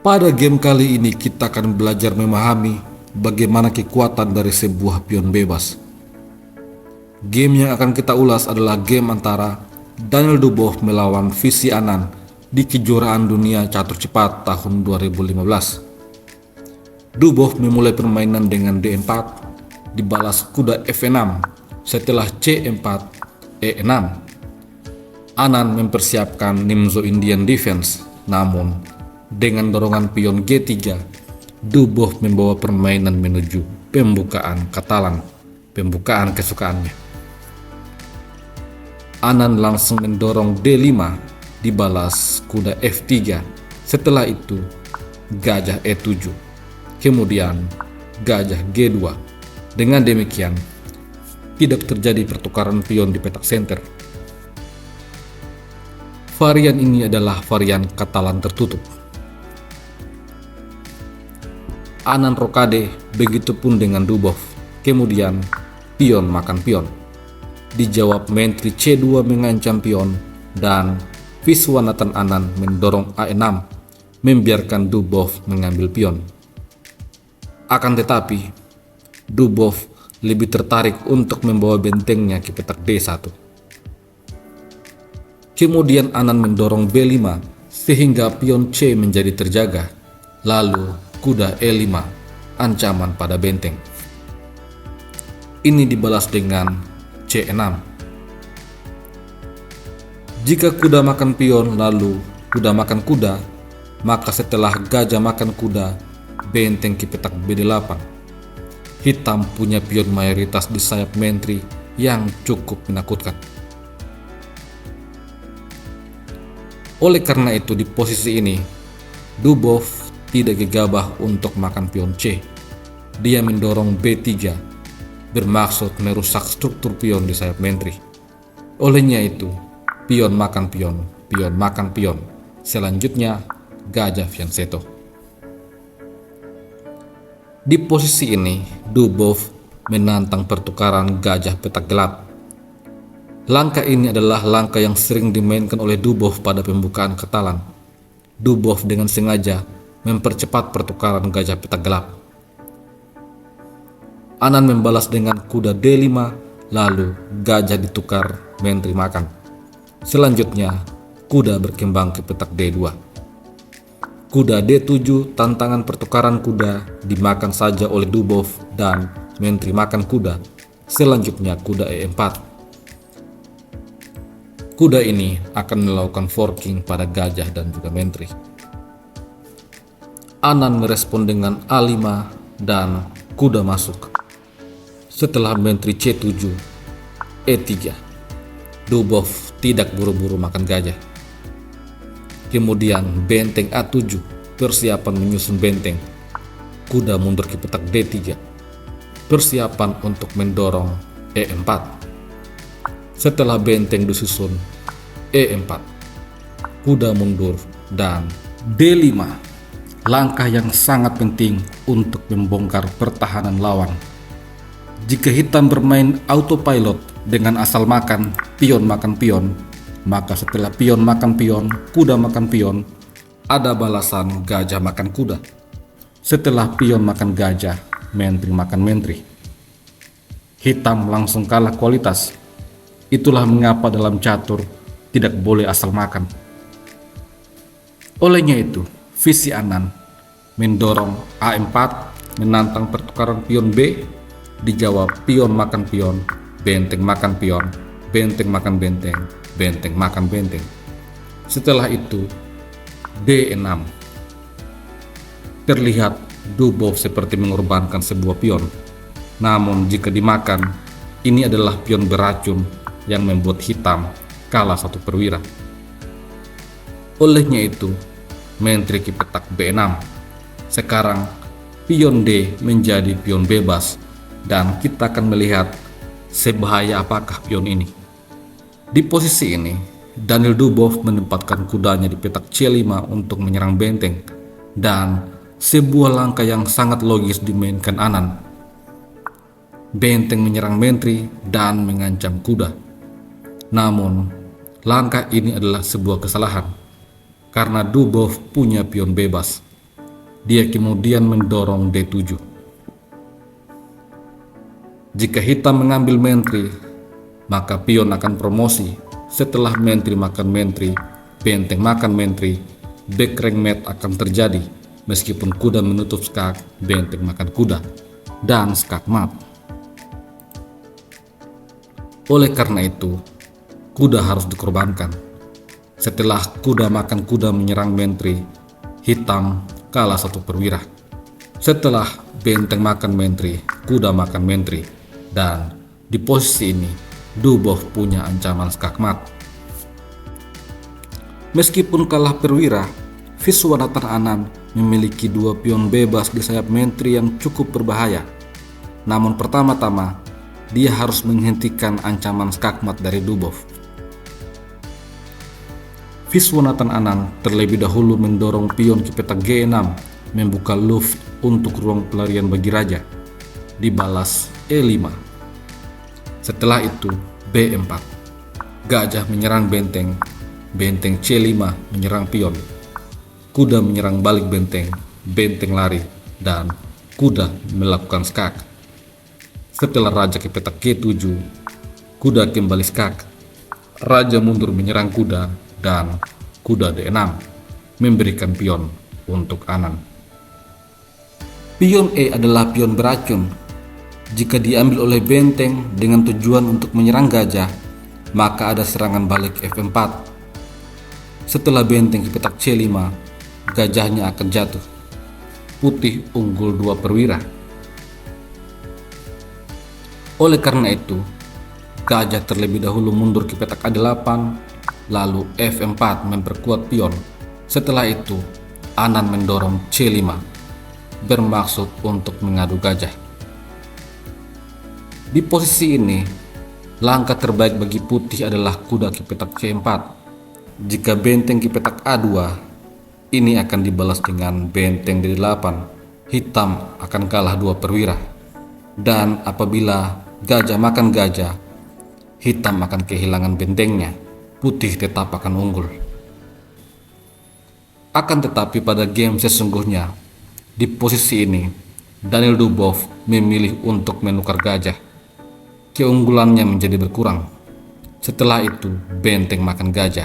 Pada game kali ini kita akan belajar memahami bagaimana kekuatan dari sebuah pion bebas. Game yang akan kita ulas adalah game antara Daniel Dubow melawan Visi Anand di kejuaraan dunia catur cepat tahun 2015. Dubow memulai permainan dengan D4, dibalas kuda F6 setelah C4, E6. Anand mempersiapkan Nimzo Indian Defense, namun dengan dorongan pion G3, Dubow membawa permainan menuju pembukaan Katalan, pembukaan kesukaannya. Anand langsung mendorong D5, dibalas kuda F3, setelah itu gajah E7, kemudian gajah G2. Dengan demikian, tidak terjadi pertukaran pion di petak center. Varian ini adalah varian Katalan tertutup. Anand rokade, begitupun dengan Dubow. Kemudian pion makan pion. Dijawab menteri C2 mengancam pion, dan Viswanathan Anand mendorong A6, membiarkan Dubow mengambil pion. Akan tetapi, Dubow lebih tertarik untuk membawa bentengnya ke petak D1. Kemudian Anand mendorong B5 sehingga pion C menjadi terjaga. Lalu kuda E5, ancaman pada benteng. Ini dibalas dengan C6. Jika kuda makan pion lalu kuda makan kuda, maka setelah gajah makan kuda, benteng ke petak B8. Hitam punya pion mayoritas di sayap menteri yang cukup menakutkan. Oleh karena itu, di posisi ini Dubow tidak gegabah untuk makan pion C. Dia mendorong B3, bermaksud merusak struktur pion di sayap menteri. Olehnya itu, pion makan pion, pion makan pion. Selanjutnya, gajah fianchetto. Di posisi ini, Dubow menantang pertukaran gajah petak gelap. Langkah ini adalah langkah yang sering dimainkan oleh Dubow pada pembukaan Katalan. Dubow dengan sengaja mempercepat pertukaran gajah petak gelap. Anand membalas dengan kuda D5, lalu gajah ditukar menteri makan. Selanjutnya, kuda berkembang ke petak D2. Kuda D7, tantangan pertukaran kuda dimakan saja oleh Dubow dan menteri makan kuda. Selanjutnya kuda E4. Kuda ini akan melakukan forking pada gajah dan juga menteri. Anand merespon dengan A5 dan kuda masuk. Setelah menteri C7, E3. Dubow tidak buru-buru makan gajah. Kemudian benteng A7, persiapan menyusun benteng. Kuda mundur ke petak D3. Persiapan untuk mendorong E4. Setelah benteng disusun, E4, kuda mundur, dan D5, langkah yang sangat penting untuk membongkar pertahanan lawan. Jika hitam bermain autopilot dengan asal makan pion, maka setelah pion makan pion, kuda makan pion, ada balasan gajah makan kuda. Setelah pion makan gajah, menteri makan menteri. Hitam langsung kalah kualitas. Itulah mengapa dalam catur tidak boleh asal makan. Olehnya itu, Visi Anand mendorong A4, menantang pertukaran pion B, dijawab pion makan pion, benteng makan pion, benteng makan benteng, benteng makan benteng. Setelah itu, D6. Terlihat Dubow seperti mengorbankan sebuah pion. Namun jika dimakan, ini adalah pion beracun yang membuat hitam kalah satu perwira. Olehnya itu, menteri ke petak B6. Sekarang pion D menjadi pion bebas, dan kita akan melihat sebahaya apakah pion ini. Di posisi ini, Daniel Dubow menempatkan kudanya di petak C5 untuk menyerang benteng, dan sebuah langkah yang sangat logis dimainkan Anand. Benteng menyerang menteri dan mengancam kuda. Namun, langkah ini adalah sebuah kesalahan karena Dubow punya pion bebas. Dia kemudian mendorong D7. Jika hitam mengambil menteri, maka pion akan promosi. Setelah menteri makan menteri, benteng makan menteri, backrang mat akan terjadi. Meskipun kuda menutup skak, benteng makan kuda, dan skak mat. Oleh karena itu, kuda harus dikorbankan. Setelah kuda makan kuda menyerang menteri, hitam kalah 1 perwira. Setelah benteng makan menteri, kuda makan menteri, dan di posisi ini Dubov punya ancaman skakmat. Meskipun kalah perwira, Viswanathan Anand memiliki 2 pion bebas di sayap menteri yang cukup berbahaya. Namun pertama-tama, dia harus menghentikan ancaman skakmat dari Dubov. Viswanathan Anand terlebih dahulu mendorong pion ke petak G6, membuka luft untuk ruang pelarian bagi raja. Dibalas E5. Setelah itu B4. Gajah menyerang benteng. Benteng C5 menyerang pion. Kuda menyerang balik benteng. Benteng lari dan kuda melakukan skak. Setelah raja ke petak G7, kuda kembali skak. Raja mundur menyerang kuda dan kuda D6 memberikan pion untuk Anand. Pion E adalah pion beracun. Jika diambil oleh benteng dengan tujuan untuk menyerang gajah, maka ada serangan balik F4. Setelah benteng ke petak C5, gajahnya akan jatuh. Putih unggul 2 perwira. Oleh karena itu, gajah terlebih dahulu mundur ke petak A8, lalu F4 memperkuat pion. Setelah itu, Anand mendorong C5, bermaksud untuk mengadu gajah. Di posisi ini, langkah terbaik bagi putih adalah kuda ke petak C4. Jika benteng ke petak A2, ini akan dibalas dengan benteng D8. Hitam akan kalah 2 perwira. Dan apabila gajah makan gajah, hitam akan kehilangan bentengnya. Putih tetap akan unggul. Akan tetapi pada game sesungguhnya, di posisi ini, Daniel Dubov memilih untuk menukar gajah. Keunggulannya menjadi berkurang. Setelah itu, benteng makan gajah,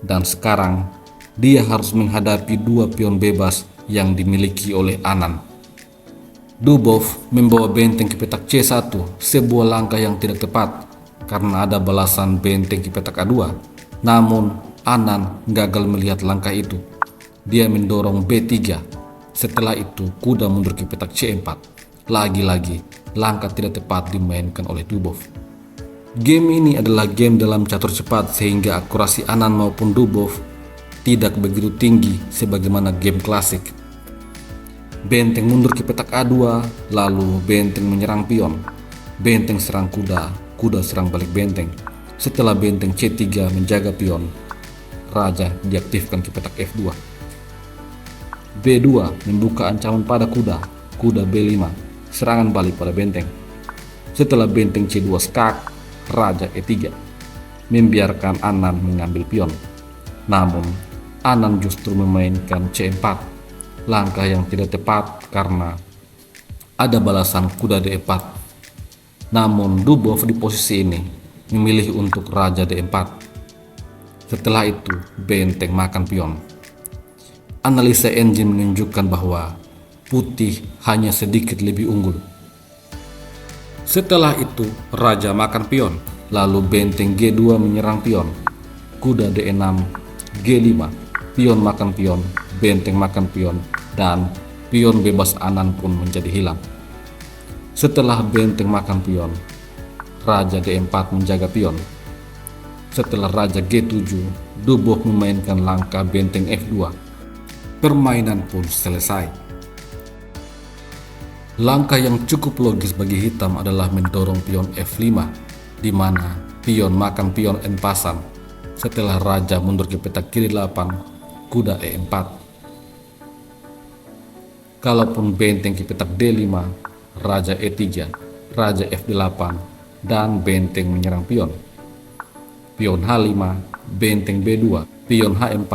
dan sekarang dia harus menghadapi 2 pion bebas yang dimiliki oleh Anand. Dubov membawa benteng ke petak C1, sebuah langkah yang tidak tepat karena ada balasan benteng ke petak A2. Namun, Anand gagal melihat langkah itu. Dia mendorong B3. Setelah itu, kuda mundur ke petak C4. Lagi-lagi, langkah tidak tepat dimainkan oleh Dubov. Game ini adalah game dalam catur cepat sehingga akurasi Anand maupun Dubov tidak begitu tinggi sebagaimana game klasik. Benteng mundur ke petak A2, lalu benteng menyerang pion. Benteng serang kuda, kuda serang balik benteng. Setelah benteng C3 menjaga pion, raja diaktifkan ke petak F2. B2 membuka ancaman pada kuda, kuda B5. Serangan balik pada benteng. Setelah benteng C2 skak, raja E3 membiarkan Anand mengambil pion. Namun, Anand justru memainkan C4, langkah yang tidak tepat karena ada balasan kuda D4. Namun, Dubov di posisi ini memilih untuk raja D4. Setelah itu, benteng makan pion. Analisa engine menunjukkan bahwa putih hanya sedikit lebih unggul. Setelah itu, raja makan pion, lalu benteng G2 menyerang pion. Kuda D6, G5, pion makan pion, benteng makan pion, dan pion bebas Anand pun menjadi hilang. Setelah benteng makan pion, raja D4 menjaga pion. Setelah raja G7, Dubov memainkan langkah benteng F2. Permainan pun selesai. Langkah yang cukup logis bagi hitam adalah mendorong pion F5, di mana pion makan pion en passant. Setelah raja mundur ke petak kiri 8, kuda E4. Kalaupun benteng ke petak D5, raja E3, raja F8, dan benteng menyerang pion. Pion H5, benteng B2, pion H4,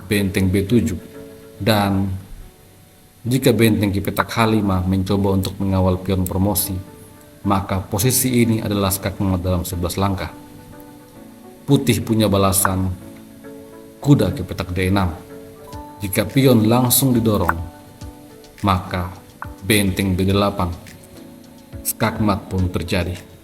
benteng B7, dan Jika benteng ki petak H5 mencoba untuk mengawal pion promosi, maka posisi ini adalah skakmat dalam 11 langkah. Putih punya balasan kuda ke petak D6. Jika pion langsung didorong, maka benteng B8. Skakmat pun terjadi.